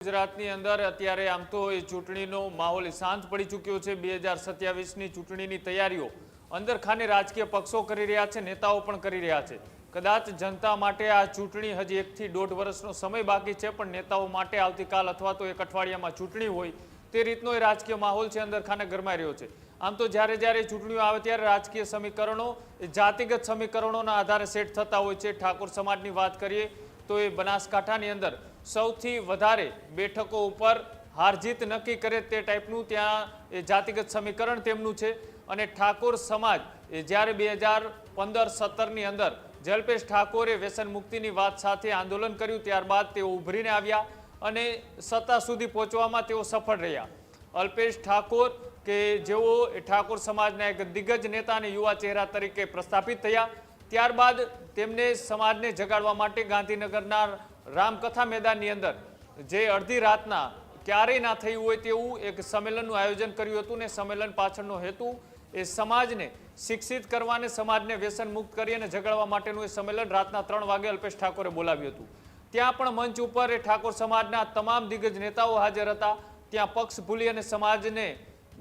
ગુજરાતની અંદર અત્યારે આમ તો એ ચૂંટણીનો માહોલ શાંત પડી ચૂક્યો છે। 2027ની ચૂંટણીની તૈયારીઓ અંદરખાને રાજકીય પક્ષો કરી રહ્યા છે, નેતાઓ પણ કરી રહ્યા છે। કદાચ જનતા માટે આ ચૂંટણી હજી 1 થી 1.5 વર્ષનો સમય બાકી છે, પણ નેતાઓ માટે આવતીકાલ અથવા તો એક અઠવાડિયામાં ચૂંટણી હોય તે રીતનો એ રાજકીય માહોલ છે, અંદરખાને ગરમાઈ રહ્યો છે। આમ તો જ્યારે ચૂંટણીઓ આવે ત્યારે રાજકીય સમીકરણો જાતિગત સમીકરણોના આધારે સેટ થતા હોય છે। ઠાકોર સમાજની વાત કરીએ તો એ બનાસકાંઠાની અંદર સૌથી વધારે બેઠકો ઉપર હાર જીત નક્કી કરે તે ટાઈપનું ત્યાં એ જાતિગત સમીકરણ તેમનું છે। અને ઠાકોર સમાજ એ જ્યારે 2015-17ની અંદર જલ્પેશ ઠાકોરે વ્યસન મુક્તિની વાત સાથે આંદોલન કર્યું, ત્યારબાદ તેઓ ઉભરીને આવ્યા અને સત્તા સુધી પહોંચવામાં તેઓ સફળ રહ્યા। અલ્પેશ ઠાકોર કે જેઓ ઠાકોર સમાજના એક દિગ્ગજ નેતા અને યુવા ચહેરા તરીકે પ્રસ્થાપિત થયા, ત્યારબાદ તેમને સમાજને જગાડવા માટે ગાંધીનગરના રામકથા મેદાનની અંદર જે અડધી રાતના ક્યારેય ના થયું હોય તેવું એક સંમેલનનું આયોજન કર્યું હતું ને સંમેલન પાછળનો હેતુ એ સમાજને શિક્ષિત કરવા અને સમાજને વ્યસન મુક્ત કરી અને જગાડવા માટેનું એ સંમેલન રાતના 3 વાગે અલ્પેશ ઠાકોરે બોલાવ્યું હતું। ત્યાં પણ મંચ ઉપર એ ઠાકોર સમાજના તમામ દિગ્ગજ નેતાઓ હાજર હતા। ત્યાં પક્ષ ભૂલી અને સમાજને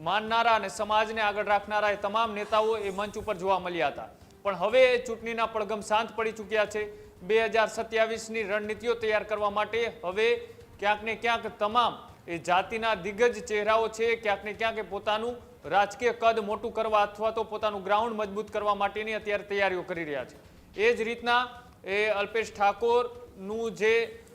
માનનારા અને સમાજને આગળ રાખનારા એ તમામ નેતાઓ એ મંચ ઉપર જોવા મળ્યા હતા। પણ હવે ચૂંટણીના પડઘમ શાંત પડી ચૂક્યા છે। 2027ની રણનીતિઓ તૈયાર કરવા માટે હવે ક્યાંક ને ક્યાંક તમામ એ જાતિના દિગ્ગજ ચહેરાઓ છે, ક્યાંક ને ક્યાંક પોતાનું રાજકીય કદ મોટું કરવા અથવા તો પોતાનું ગ્રાઉન્ડ મજબૂત કરવા માટેની અત્યારે તૈયારીઓ કરી રહ્યા છે। એ જ રીતના એ અલ્પેશ ઠાકોરનું જે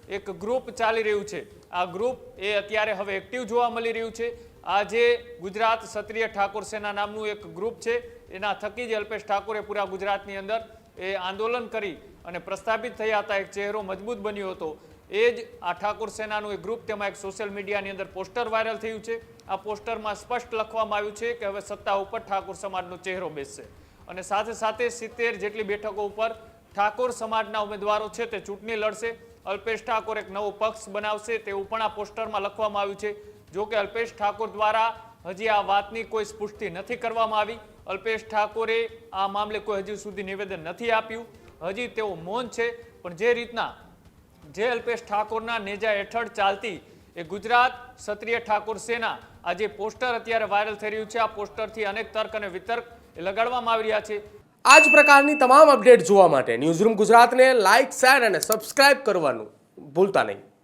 એક ગ્રુપ ચાલી રહ્યું છે, આ ગ્રુપ એ અત્યારે હવે એક્ટિવ જોવા મળી રહ્યું છે। આ જે ગુજરાત ક્ષત્રિય ઠાકોર સેના નામનું એક ગ્રુપ છે, એના થકી જ અલ્પેશ ઠાકોરે પૂરા ગુજરાતની અંદર એ આંદોલન કરી અને પ્રસ્થાપિત થયા હતા, એક ચહેરો મજબૂત બન્યો હતો। એ જ આ ઠાકોર સેનાનું એક ગ્રુપ, તેમાં એક સોશિયલ મીડિયાની અંદર પોસ્ટર વાયરલ થયું છે। આ પોસ્ટરમાં સ્પષ્ટ લખવામાં આવ્યું છે કે હવે સત્તા ઉપર ઠાકોર સમાજનો ચહેરો બેસશે અને સાથે સાથે 70 જેટલી બેઠકો ઉપર ઠાકોર સમાજના ઉમેદવારો છે તે ચૂંટણી લડશે। અલ્પેશ ઠાકોર એક નવો પક્ષ બનાવશે તેવું પણ આ પોસ્ટરમાં લખવામાં આવ્યું છે। જો કે અલ્પેશ ઠાકોર દ્વારા હજી આ વાતની કોઈ પુષ્ટિ નથી કરવામાં આવી। અલ્પેશ ઠાકોરે આ મામલે કોઈ હજી સુધી નિવેદન નથી આપ્યું, હજી તેઓ મૌન છે। પણ જે રીતના જે અલ્પેશ ઠાકોરના નેજા હેઠળ ચાલતી એ ગુજરાત ક્ષત્રિય ઠાકોર સેના આ જે પોસ્ટર અત્યારે વાયરલ થઈ રહ્યું છે, આ પોસ્ટરથી અનેક તર્ક અને વિતર્ક લગાડવામાં આવી રહ્યા છે। આ જ પ્રકારની તમામ અપડેટ જોવા માટે ન્યૂઝરૂમ ગુજરાતને લાઇક, શેર અને સબસ્ક્રાઇબ કરવાનું ભૂલતા નહીં।